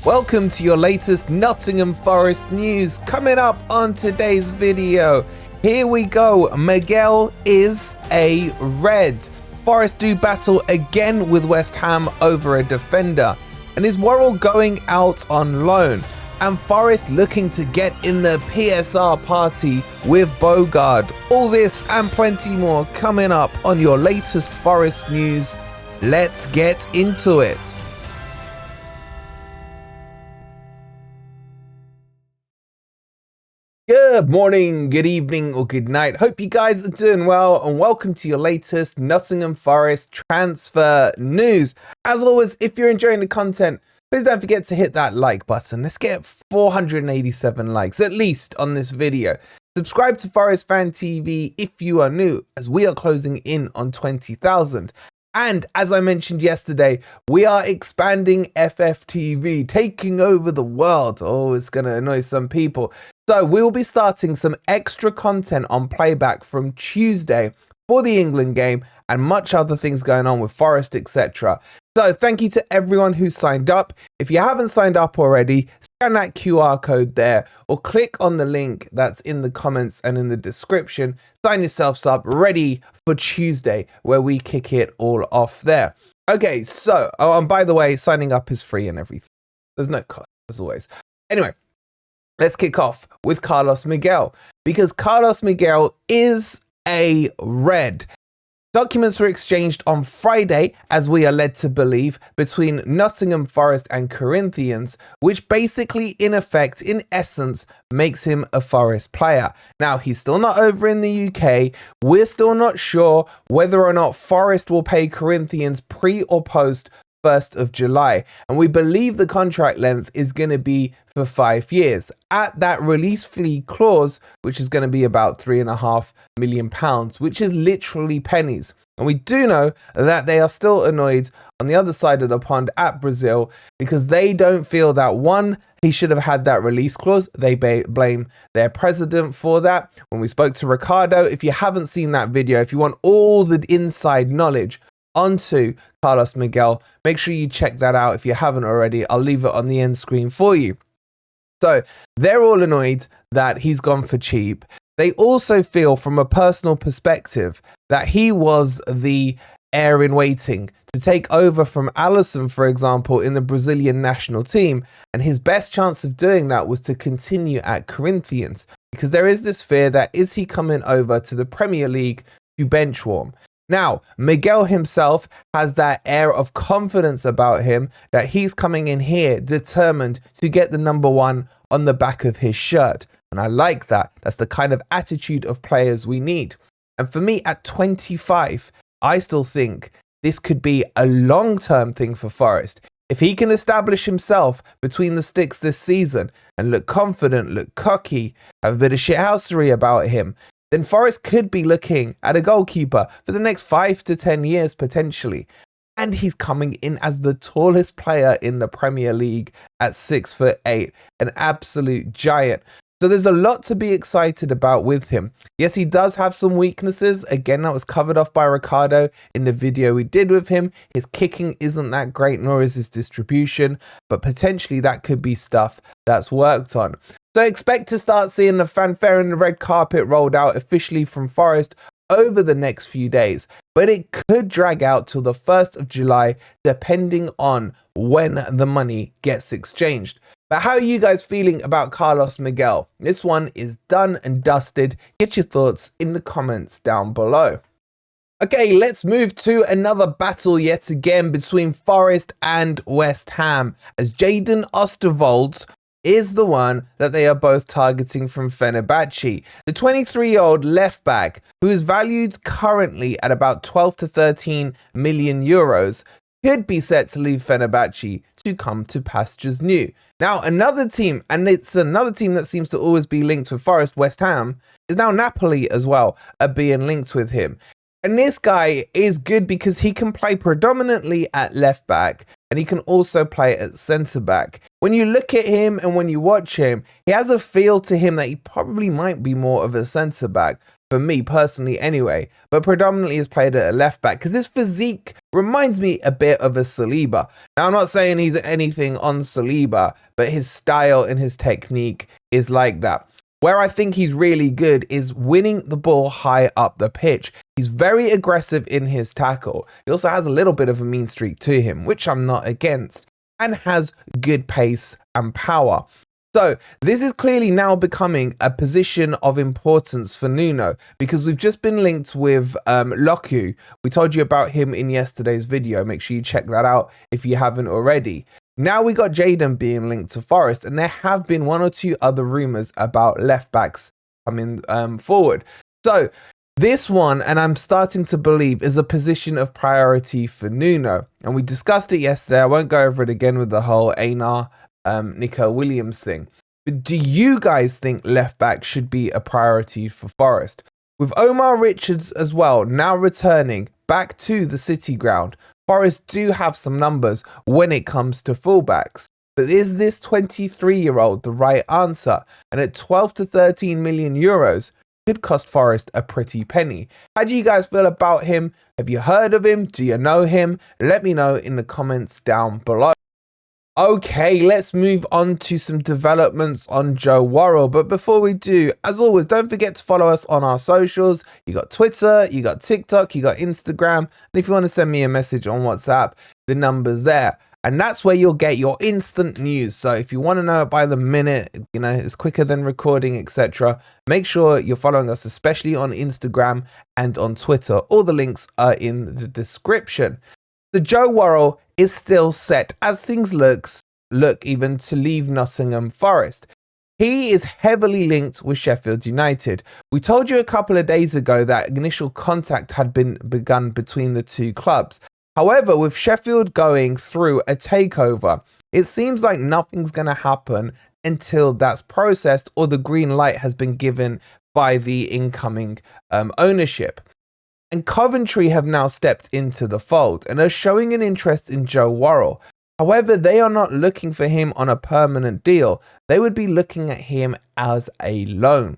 Welcome to your latest Nottingham Forest news. Coming up on today's video, here we go. Miguel is a red. Forest do battle again with West Ham over a defender. And is Worrell going out on loan? And Forest looking to get in the PSR party with Bogard. All this and plenty more coming up on your latest Forest news. Let's get into it. Good morning, good evening, or good night. Hope you guys are doing well, and welcome to your latest Nottingham Forest transfer news. As always, if you're enjoying the content, please don't forget to hit that like button. Let's get 487 likes, at least, on this video. Subscribe to Forest Fan TV if you are new, as we are closing in on 20,000. And as I mentioned yesterday, we are expanding FFTV, taking over the world. Oh, it's going to annoy some people. So we'll be starting some extra content on playback from Tuesday for the England game and much other things going on with Forest, etc. So thank you to everyone who signed up. If you haven't signed up already, scan that QR code there or click on the link that's in the comments and in the description. Sign yourselves up, ready for Tuesday, where we kick it all off there. Okay, so, oh, and by the way, signing up is free and everything. There's no cost, as always. Anyway, let's kick off with Carlos Miguel, because Carlos Miguel is a red. Documents were exchanged on Friday, as we are led to believe, between Nottingham Forest and Corinthians, which basically, in effect, in essence, makes him a Forest player. Now, he's still not over in the UK. We're still not sure whether or not Forest will pay Corinthians pre or post 1st of July, and we believe the contract length is going to be for 5 years at that release fee clause, which is going to be about £3.5 million, which is literally pennies. And we do know that they are still annoyed on the other side of the pond at Brazil, because they don't feel that, one, he should have had that release clause. They blame their president for that. When we spoke to Ricardo, if you haven't seen that video, if you want all the inside knowledge onto Carlos Miguel, make sure you check that out if you haven't already. I'll leave it on the end screen for you. So they're all annoyed that he's gone for cheap. They also feel, from a personal perspective, that he was the heir in waiting to take over from Alisson, for example, in the Brazilian national team, and his best chance of doing that was to continue at Corinthians, because there is this fear that, is he coming over to the Premier League to bench warm? Now, Miguel himself has that air of confidence about him that he's coming in here determined to get the number one on the back of his shirt. And I like that. That's the kind of attitude of players we need. And for me, at 25, I still think this could be a long-term thing for Forest. If he can establish himself between the sticks this season and look confident, look cocky, have a bit of shithousery about him, then Forest could be looking at a goalkeeper for the next 5 to 10 years potentially. And he's coming in as the tallest player in the Premier League at 6'8", an absolute giant. So there's a lot to be excited about with him. Yes, he does have some weaknesses. Again, that was covered off by Ricardo in the video we did with him. His kicking isn't that great, nor is his distribution, but potentially that could be stuff that's worked on. So expect to start seeing the fanfare and the red carpet rolled out officially from Forest over the next few days, but it could drag out till the 1st of July, depending on when the money gets exchanged. But how are you guys feeling about Carlos Miguel? This one is done and dusted. Get your thoughts in the comments down below. Okay, let's move to another battle yet again between Forest and West Ham, as Jayden Oosterwolde is the one that they are both targeting from Fenerbahçe. The 23-year-old left back, who is valued currently at about 12 to 13 million euros, could be set to leave Fenerbahçe to come to pastures new. Now, another team, and it's another team that seems to always be linked with Forest, West Ham, is now Napoli as well, are being linked with him. And this guy is good because he can play predominantly at left back, and he can also play at centre back. When you look at him and when you watch him, he has a feel to him that he probably might be more of a centre back. for me personally anyway, but predominantly has played at a left back because this physique reminds me a bit of a Saliba. Now, I'm not saying he's anything on Saliba, but his style and his technique is like that. Where I think he's really good is winning the ball high up the pitch. He's very aggressive in his tackle. He also has a little bit of a mean streak to him, which I'm not against, and has good pace and power. So this is clearly now becoming a position of importance for Nuno because we've just been linked with Loku. We told you about him in yesterday's video. Make sure you check that out if you haven't already. Now we got Jayden being linked to Forest, and there have been one or two other rumours about left backs coming forward. So this one, and I'm starting to believe, is a position of priority for Nuno. And we discussed it yesterday. I won't go over it again with the whole Einar Nico Williams thing. But do you guys think left back should be a priority for Forest? With Omar Richards as well now returning back to the City ground, Forest do have some numbers when it comes to fullbacks. But is this 23-year-old the right answer? And at 12 to 13 million euros, could cost Forest a pretty penny. How do you guys feel about him? Have you heard of him? Do you know him? Let me know in the comments down below. Okay, let's move on to some developments on Joe Worrall. But before we do, as always, don't forget to follow us on our socials. You got Twitter, you got TikTok, you got Instagram. And if you want to send me a message on WhatsApp, the number's there. And that's where you'll get your instant news. So if you want to know it by the minute, you know, it's quicker than recording, etc. Make sure you're following us, especially on Instagram and on Twitter. All the links are in the description. The Joe Worrall is still set as things look even to leave Nottingham Forest. He is heavily linked with Sheffield United. We told you a couple of days ago that initial contact had been begun between the two clubs. However, with Sheffield going through a takeover, it seems like nothing's going to happen until that's processed or the green light has been given by the incoming ownership. And Coventry have now stepped into the fold and are showing an interest in Joe Worrall. However, they are not looking for him on a permanent deal. They would be looking at him as a loan.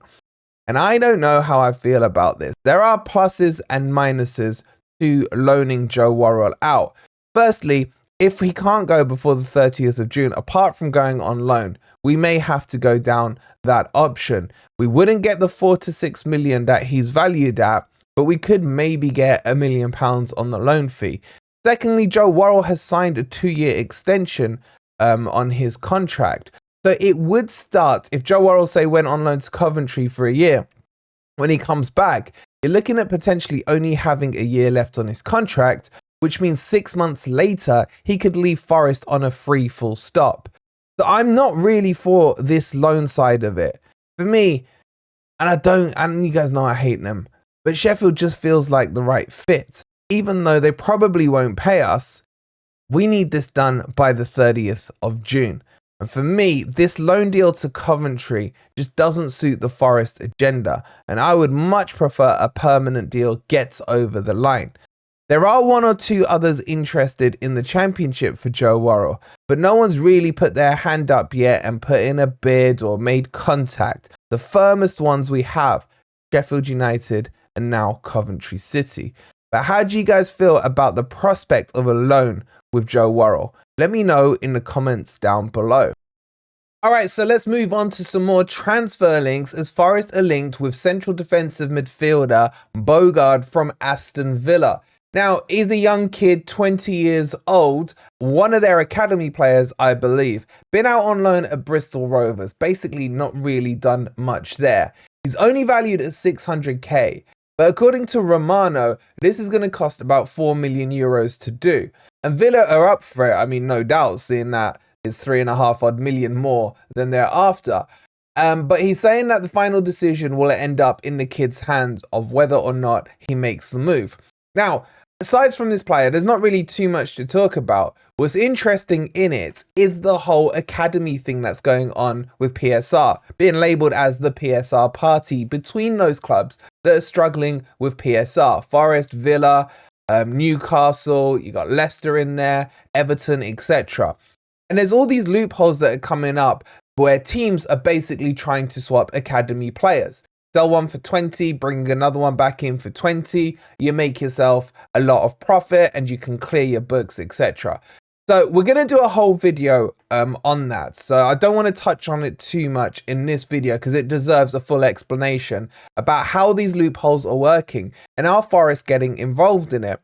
And I don't know how I feel about this. There are pluses and minuses to loaning Joe Worrall out. Firstly, if he can't go before the 30th of June, apart from going on loan, we may have to go down that option. We wouldn't get the 4 to 6 million that he's valued at, but we could maybe get £1 million on the loan fee. Secondly, Joe Worrall has signed a 2-year extension on his contract. So it would start, if Joe Worrall, say, went on loan to Coventry for a year, when he comes back, you're looking at potentially only having a year left on his contract, which means 6 months later, he could leave Forest on a free full stop. So I'm not really for this loan side of it. For me, and you guys know I hate them, but Sheffield just feels like the right fit. Even though they probably won't pay us, we need this done by the 30th of June. And for me, this loan deal to Coventry just doesn't suit the Forest agenda. And I would much prefer a permanent deal gets over the line. There are one or two others interested in the Championship for Joe Worrall, but no one's really put their hand up yet and put in a bid or made contact. The firmest ones we have, Sheffield United and now Coventry City. But how do you guys feel about the prospect of a loan with Joe Worrall? Let me know in the comments down below. Alright, so let's move on to some more transfer links as Forest are linked with central defensive midfielder Bogard from Aston Villa. Now, he's a young kid, 20 years old, one of their academy players, I believe. Been out on loan at Bristol Rovers, basically not really done much there. He's only valued at 600k. But according to Romano, this is going to cost about 4 million euros to do. And Villa are up for it, I mean, no doubt, seeing that it's 3.5 odd million more than they're after. But he's saying that the final decision will end up in the kid's hands of whether or not he makes the move. Now, aside from this player, there's not really too much to talk about. What's interesting in it is the whole academy thing that's going on with PSR, being labelled as the PSR party between those clubs that are struggling with PSR. Forest, Villa, Newcastle, you got Leicester in there, Everton, etc. And there's all these loopholes that are coming up where teams are basically trying to swap academy players. Sell one for 20, bring another one back in for 20. You make yourself a lot of profit and you can clear your books, etc. So we're going to do a whole video on that. So I don't want to touch on it too much in this video because it deserves a full explanation about how these loopholes are working and how Forest getting involved in it.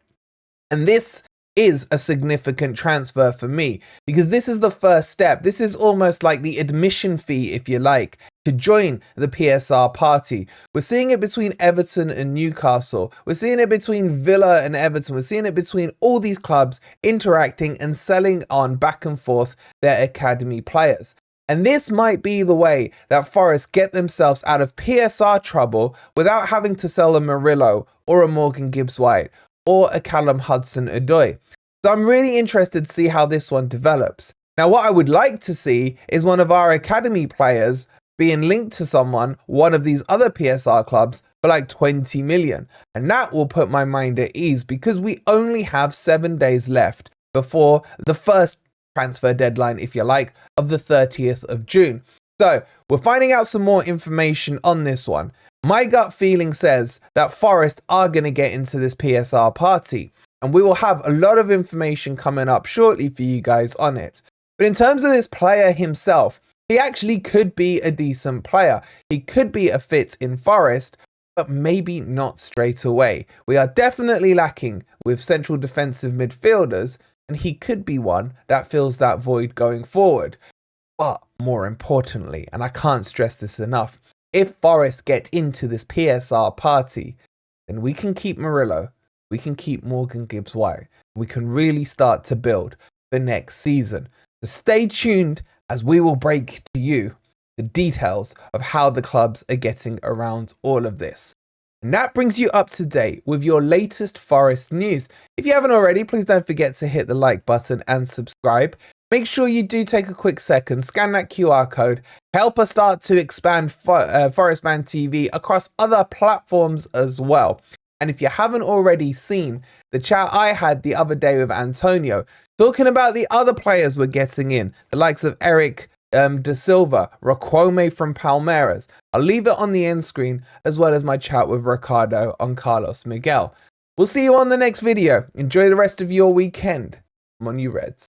And this is a significant transfer for me because this is the first step. This is almost like the admission fee, if you like, to join the PSR party. We're seeing it between Everton and Newcastle. We're seeing it between Villa and Everton. We're seeing it between all these clubs interacting and selling on back and forth their academy players. And this might be the way that Forest get themselves out of PSR trouble without having to sell a Murillo or a Morgan Gibbs-White or a Callum Hudson-Odoi. So I'm really interested to see how this one develops. Now, what I would like to see is one of our academy players being linked to someone, one of these other PSR clubs, for like 20 million. And that will put my mind at ease because we only have 7 days left before the first transfer deadline, if you like, of the 30th of June. So we're finding out some more information on this one. My gut feeling says that Forest are going to get into this PSR party, and we will have a lot of information coming up shortly for you guys on it. But in terms of this player himself, he actually could be a decent player. He could be a fit in Forest, but maybe not straight away. We are definitely lacking with central defensive midfielders, and he could be one that fills that void going forward. But more importantly, and I can't stress this enough, if Forest get into this PSR party, then we can keep Murillo, we can keep Morgan Gibbs-White, we can really start to build for next season. So stay tuned as we will break to you the details of how the clubs are getting around all of this. And that brings you up to date with your latest Forest news. If you haven't already, please don't forget to hit the like button and subscribe. Make sure you do take a quick second, scan that QR code, help us start to expand Forest Fan TV across other platforms as well. And if you haven't already seen the chat I had the other day with Antonio, talking about the other players we're getting in, the likes of Eric Da Silva, Raquome from Palmeiras, I'll leave it on the end screen, as well as my chat with Ricardo on Carlos Miguel. We'll see you on the next video. Enjoy the rest of your weekend. Come on, you Reds.